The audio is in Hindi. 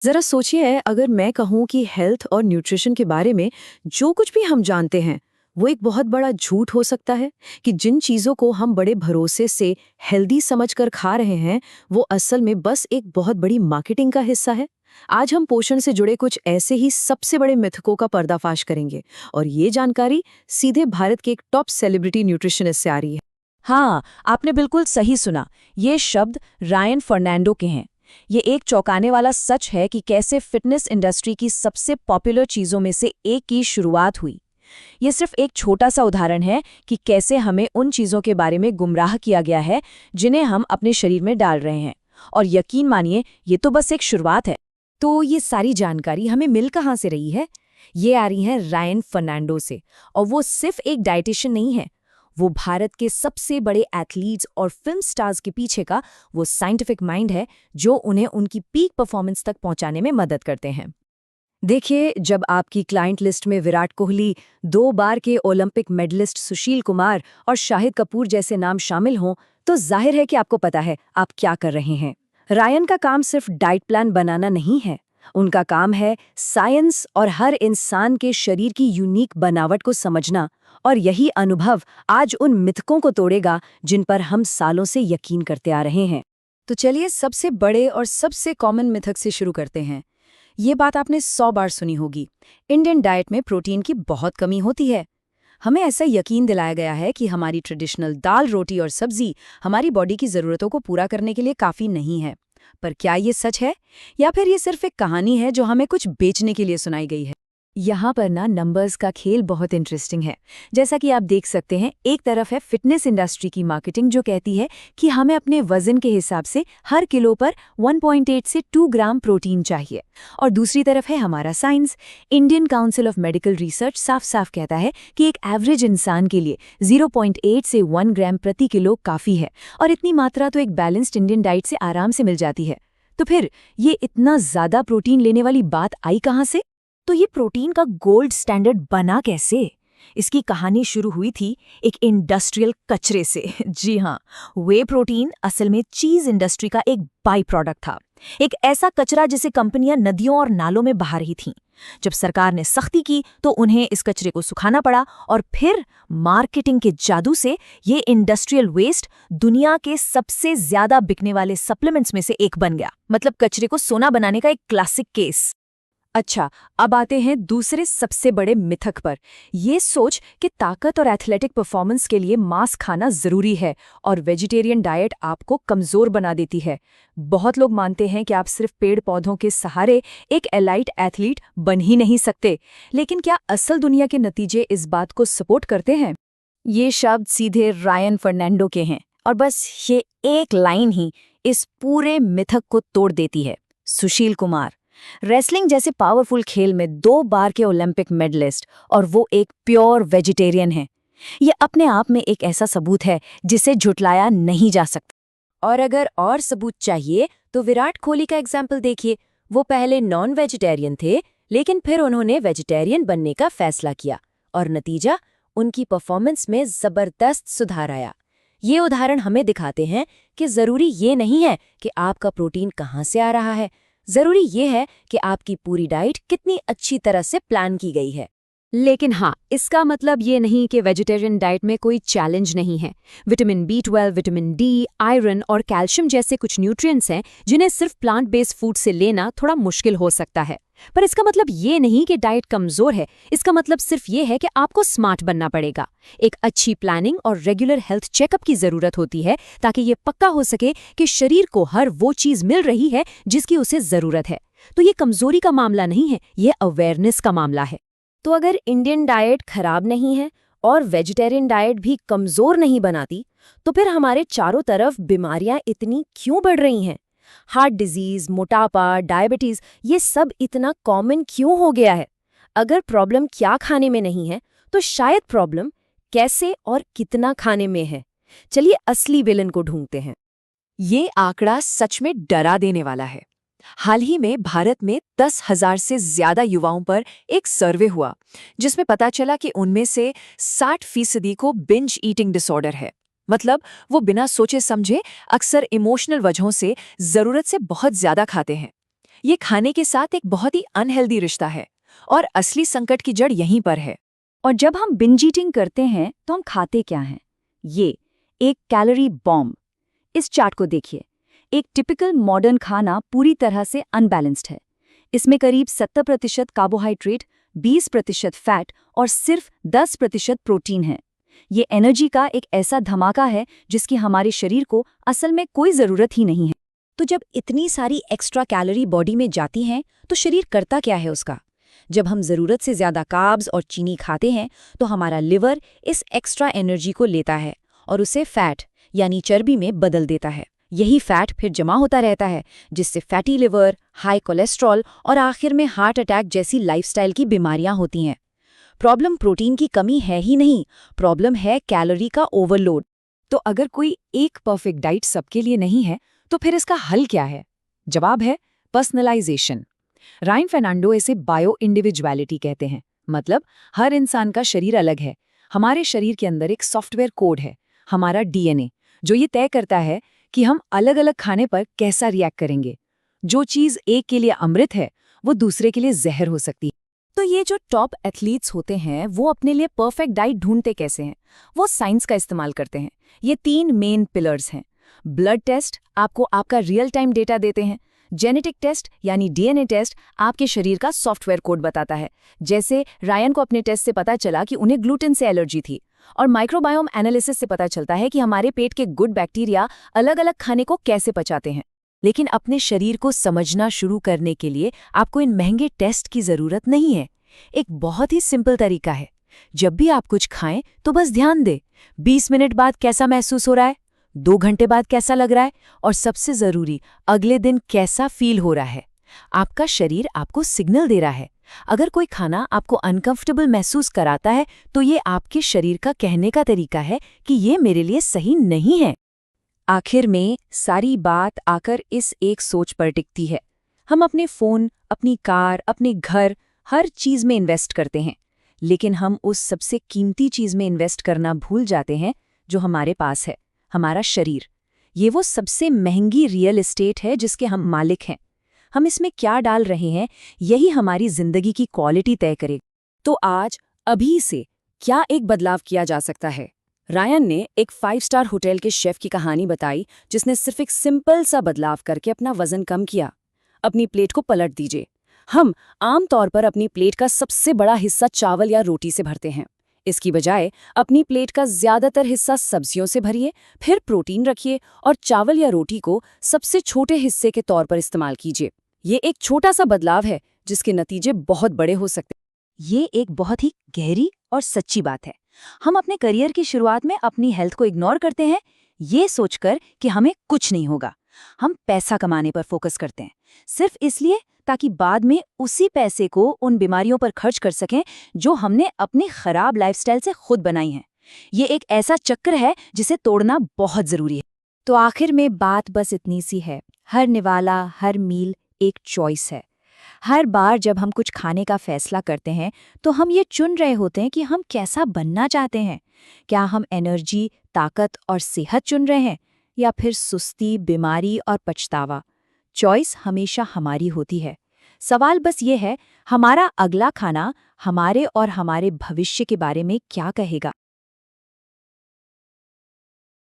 जरा सोचिए, अगर मैं कहूँ कि हेल्थ और न्यूट्रिशन के बारे में जो कुछ भी हम जानते हैं वो एक बहुत बड़ा झूठ हो सकता है। कि जिन चीजों को हम बड़े भरोसे से हेल्दी समझकर खा रहे हैं वो असल में बस एक बहुत बड़ी मार्केटिंग का हिस्सा है। आज हम पोषण से जुड़े कुछ ऐसे ही सबसे बड़े मिथकों का पर्दाफाश करेंगे, और ये जानकारी सीधे भारत के एक टॉप सेलिब्रिटी न्यूट्रिशनिस्ट से आ रही है। हाँ, आपने बिल्कुल सही सुना। ये शब्द रायन फर्नांडो के हैं। ये एक चौंकाने वाला सच है कि कैसे फिटनेस इंडस्ट्री की सबसे पॉपुलर चीज़ों में से एक की शुरुआत हुई। ये सिर्फ एक छोटा सा उदाहरण है कि कैसे हमें उन चीज़ों के बारे में गुमराह किया गया है जिन्हें हम अपने शरीर में डाल रहे हैं। और यकीन मानिए, ये तो बस एक शुरुआत है। तो ये सारी जानकारी हमें मिल कहाँ से रही है? ये आ रही है रायन फर्नांडो से। और वो सिर्फ एक डाइटिशियन नहीं है, वो भारत के सबसे बड़े एथलीट्स और फिल्म स्टार्स के पीछे का वो साइंटिफिक माइंड है जो उन्हें उनकी पीक परफॉर्मेंस तक पहुंचाने में मदद करते हैं। देखिए, जब आपकी क्लाइंट लिस्ट में विराट कोहली, 2 बार के ओलंपिक मेडलिस्ट सुशील कुमार और शाहिद कपूर जैसे नाम शामिल हों, तो जाहिर है कि आपको पता है आप क्या कर रहे हैं। रायन का काम सिर्फ डाइट प्लान बनाना नहीं है, उनका काम है साइंस और हर इंसान के शरीर की यूनिक बनावट को समझना। और यही अनुभव आज उन मिथकों को तोड़ेगा जिन पर हम सालों से यकीन करते आ रहे हैं। तो चलिए सबसे बड़े और सबसे कॉमन मिथक से शुरू करते हैं। ये बात आपने 100 बार सुनी होगी, इंडियन डाइट में प्रोटीन की बहुत कमी होती है। हमें ऐसा यकीन दिलाया गया है कि हमारी ट्रेडिशनल दाल, रोटी और सब्जी हमारी बॉडी की ज़रूरतों को पूरा करने के लिए काफ़ी नहीं है। पर क्या ये सच है, या फिर ये सिर्फ एक कहानी है जो हमें कुछ बेचने के लिए सुनाई गई है? यहाँ पर ना नंबर्स का खेल बहुत इंटरेस्टिंग है। जैसा कि आप देख सकते हैं, एक तरफ है फिटनेस इंडस्ट्री की मार्केटिंग जो कहती है कि हमें अपने वजन के हिसाब से हर किलो पर 1.8 से 2 ग्राम प्रोटीन चाहिए, और दूसरी तरफ है हमारा science. Indian council of medical research साफ साफ कहता है कि एक एवरेज इंसान के लिए 0.8 से 1 ग्राम प्रति किलो काफ़ी है, और इतनी मात्रा तो एक बैलेंस्ड इंडियन डाइट से आराम से मिल जाती है। तो फिर ये इतना ज़्यादा प्रोटीन लेने वाली बात आई कहाँ से? तो ये प्रोटीन का गोल्ड स्टैंडर्ड बना कैसे? इसकी कहानी शुरू हुई थी एक इंडस्ट्रियल कचरे से। जी हाँ, वे प्रोटीन असल में चीज इंडस्ट्री का एक बाई प्रोडक्ट था। एक ऐसा कचरा जिसे कंपनियां नदियों और नालों में बहा रही थीं। जब सरकार ने सख्ती की तो उन्हें इस कचरे को सुखाना पड़ा, और फिर मार्केटिंग के जादू से ये इंडस्ट्रियल वेस्ट दुनिया के सबसे ज्यादा बिकने वाले सप्लीमेंट्स में से एक बन गया। मतलब कचरे को सोना बनाने का एक क्लासिक केस। अच्छा, अब आते हैं दूसरे सबसे बड़े मिथक पर। ये सोच कि ताकत और एथलेटिक परफॉर्मेंस के लिए मांस खाना जरूरी है और वेजिटेरियन डाइट आपको कमजोर बना देती है। बहुत लोग मानते हैं कि आप सिर्फ पेड़ पौधों के सहारे एक एलाइट एथलीट बन ही नहीं सकते। लेकिन क्या असल दुनिया के नतीजे इस बात को सपोर्ट करते हैं? ये शब्द सीधे रायन फर्नांडो के हैं, और बस ये एक लाइन ही इस पूरे मिथक को तोड़ देती है। सुशील कुमार रेसलिंग जैसे पावरफुल खेल में 2 बार के ओलंपिक मेडलिस्ट, और वो एक प्योर वेजिटेरियन है। ये अपने आप में एक ऐसा सबूत है जिसे झुटलाया नहीं जा सकता। और अगर और सबूत चाहिए तो विराट कोहली का एग्जाम्पल देखिए। वो पहले नॉन वेजिटेरियन थे, लेकिन फिर उन्होंने वेजिटेरियन बनने का फैसला किया, और नतीजा, उनकी परफॉर्मेंस में जबरदस्त सुधार आया। ये उदाहरण हमें दिखाते हैं कि जरूरी ये नहीं है कि आपका प्रोटीन कहाँ से आ रहा है, जरूरी ये है कि आपकी पूरी डाइट कितनी अच्छी तरह से प्लान की गई है। लेकिन हाँ, इसका मतलब ये नहीं कि वेजिटेरियन डाइट में कोई चैलेंज नहीं है। Vitamin B12, vitamin D, iron और कैल्शियम जैसे कुछ न्यूट्रिएंट्स हैं जिन्हें सिर्फ प्लांट बेस्ड फूड से लेना थोड़ा मुश्किल हो सकता है। पर इसका मतलब ये नहीं कि डाइट कमजोर है। इसका मतलब सिर्फ ये है कि आपको स्मार्ट बनना पड़ेगा। एक अच्छी प्लानिंग और रेगुलर हेल्थ चेकअप की जरूरत होती है ताकि ये पक्का हो सके कि शरीर को हर वो चीज मिल रही है जिसकी उसे जरूरत है। तो ये कमजोरी का मामला नहीं है, ये अवेयरनेस का मामला है। तो अगर इंडियन डाइट खराब नहीं है और वेजिटेरियन डाइट भी कमजोर नहीं बनाती, तो फिर हमारे चारों तरफ बीमारियां इतनी क्यों बढ़ रही हैं? हार्ट डिजीज, मोटापा, डायबिटीज, ये सब इतना कॉमन क्यों हो गया है? अगर प्रॉब्लम क्या खाने में नहीं है, तो शायद प्रॉब्लम कैसे और कितना खाने में है। चलिए असली विलन को ढूंढते हैं। ये आंकड़ा सच में डरा देने वाला है। हाल ही में भारत में 10,000 से ज्यादा युवाओं पर एक सर्वे हुआ, जिसमें पता चला कि उनमें से 60% को बिंज ईटिंग डिसऑर्डर है। मतलब वो बिना सोचे समझे अक्सर इमोशनल वजहों से जरूरत से बहुत ज्यादा खाते हैं। ये खाने के साथ एक बहुत ही अनहेल्दी रिश्ता है और असली संकट की जड़ यहीं पर है। और जब हम बिंज ईटिंग करते हैं तो हम खाते क्या हैं? ये एक कैलोरी बॉम्ब। इस चार्ट को देखिए। एक टिपिकल मॉडर्न खाना पूरी तरह से अनबैलेंस्ड है। इसमें करीब 70% कार्बोहाइड्रेट, 20% फैट और सिर्फ 10% प्रोटीन है। ये एनर्जी का एक ऐसा धमाका है जिसकी हमारे शरीर को असल में कोई ज़रूरत ही नहीं है। तो जब इतनी सारी एक्स्ट्रा कैलोरी बॉडी में जाती हैं तो शरीर करता क्या है उसका? जब हम ज़रूरत से ज़्यादा कार्ब्स और चीनी खाते हैं तो हमारा लिवर इस एक्स्ट्रा एनर्जी को लेता है और उसे फैट यानी चर्बी में बदल देता है। यही फैट फिर जमा होता रहता है, जिससे फैटी लिवर, हाई कोलेस्ट्रॉल और आखिर में हार्ट अटैक जैसी लाइफस्टाइल की बीमारियां होती हैं। प्रॉब्लम प्रोटीन की कमी है ही नहीं, प्रॉब्लम है कैलोरी का ओवरलोड। तो अगर कोई एक परफेक्ट डाइट सबके लिए नहीं है, तो फिर इसका हल क्या है? जवाब है पर्सनलाइजेशन। रायन फर्नांडो इसे बायो इंडिविजुअलिटी कहते हैं। मतलब हर इंसान का शरीर अलग है। हमारे शरीर के अंदर एक सॉफ्टवेयर कोड है, हमारा डीएनए, जो ये तय करता है कि हम अलग-अलग खाने पर कैसा रिएक्ट करेंगे। जो चीज़ एक के लिए अमृत है, वो दूसरे के लिए जहर हो सकती है। तो ये जो टॉप एथलीट्स होते हैं वो अपने लिए परफेक्ट डाइट ढूंढते कैसे हैं? वो साइंस का इस्तेमाल करते हैं। ये 3 मेन पिलर्स हैं। ब्लड टेस्ट आपको आपका रियल टाइम डेटा देते हैं। जेनेटिक टेस्ट यानी डीएनए टेस्ट आपके शरीर का सॉफ्टवेयर कोड बताता है। जैसे रायन को अपने टेस्ट से पता चला कि उन्हें ग्लूटेन से एलर्जी थी। और माइक्रोबायोम एनालिसिस से पता चलता है कि हमारे पेट के गुड बैक्टीरिया अलग-अलग खाने को कैसे पचाते हैं। लेकिन अपने शरीर को समझना शुरू करने के लिए आपको इन महंगे टेस्ट की ज़रूरत नहीं है। एक बहुत ही सिंपल तरीका है। जब भी आप कुछ खाएं तो बस ध्यान दें 20 मिनट बाद कैसा महसूस हो रहा है, 2 घंटे बाद कैसा लग रहा है और सबसे ज़रूरी अगले दिन कैसा फील हो रहा है। आपका शरीर आपको सिग्नल दे रहा है। अगर कोई खाना आपको अनकंफर्टेबल महसूस कराता है तो ये आपके शरीर का कहने का तरीका है कि ये मेरे लिए सही नहीं है। आखिर में सारी बात आकर इस एक सोच पर टिकती है। हम अपने फ़ोन, अपनी कार, अपने घर, हर चीज़ में इन्वेस्ट करते हैं, लेकिन हम उस सबसे कीमती चीज़ में इन्वेस्ट करना भूल जाते हैं जो हमारे पास है, हमारा शरीर। ये वो सबसे महंगी रियल एस्टेट है जिसके हम मालिक हैं। हम इसमें क्या डाल रहे हैं, यही हमारी ज़िंदगी की क्वालिटी तय करेगा। तो आज अभी से क्या एक बदलाव किया जा सकता है? रायन ने एक 5 स्टार होटल के शेफ की कहानी बताई, जिसने सिर्फ एक सिंपल सा बदलाव करके अपना वजन कम किया। अपनी प्लेट को पलट दीजिए। हम आम तौर पर अपनी प्लेट का सबसे बड़ा हिस्सा चावल या रोटी से भरते हैं। इसकी बजाय अपनी प्लेट का ज्यादातर हिस्सा सब्जियों से भरिए, फिर प्रोटीन रखिए और चावल या रोटी को सबसे छोटे हिस्से के तौर पर इस्तेमाल कीजिए। ये एक छोटा सा बदलाव है जिसके नतीजे बहुत बड़े हो सकते हैं। ये एक बहुत ही गहरी और सच्ची बात है। हम अपने करियर की शुरुआत में अपनी हेल्थ को इग्नोर करते हैं, ये सोचकर कि हमें कुछ नहीं होगा। हम पैसा कमाने पर फोकस करते हैं, सिर्फ इसलिए ताकि बाद में उसी पैसे को उन बीमारियों पर खर्च कर सकें जो हमने अपनी खराब लाइफस्टाइल से खुद बनाई हैं। ये एक ऐसा चक्र है जिसे तोड़ना बहुत ज़रूरी है। तो आखिर में बात बस इतनी सी है, हर निवाला, हर मील एक चॉइस है। हर बार जब हम कुछ खाने का फैसला करते हैं तो हम ये चुन रहे होते हैं कि हम कैसा बनना चाहते हैं। क्या हम एनर्जी, ताकत और सेहत चुन रहे हैं या फिर सुस्ती, बीमारी और पछतावा? चॉइस हमेशा हमारी होती है। सवाल बस ये है, हमारा अगला खाना हमारे और हमारे भविष्य के बारे में क्या कहेगा।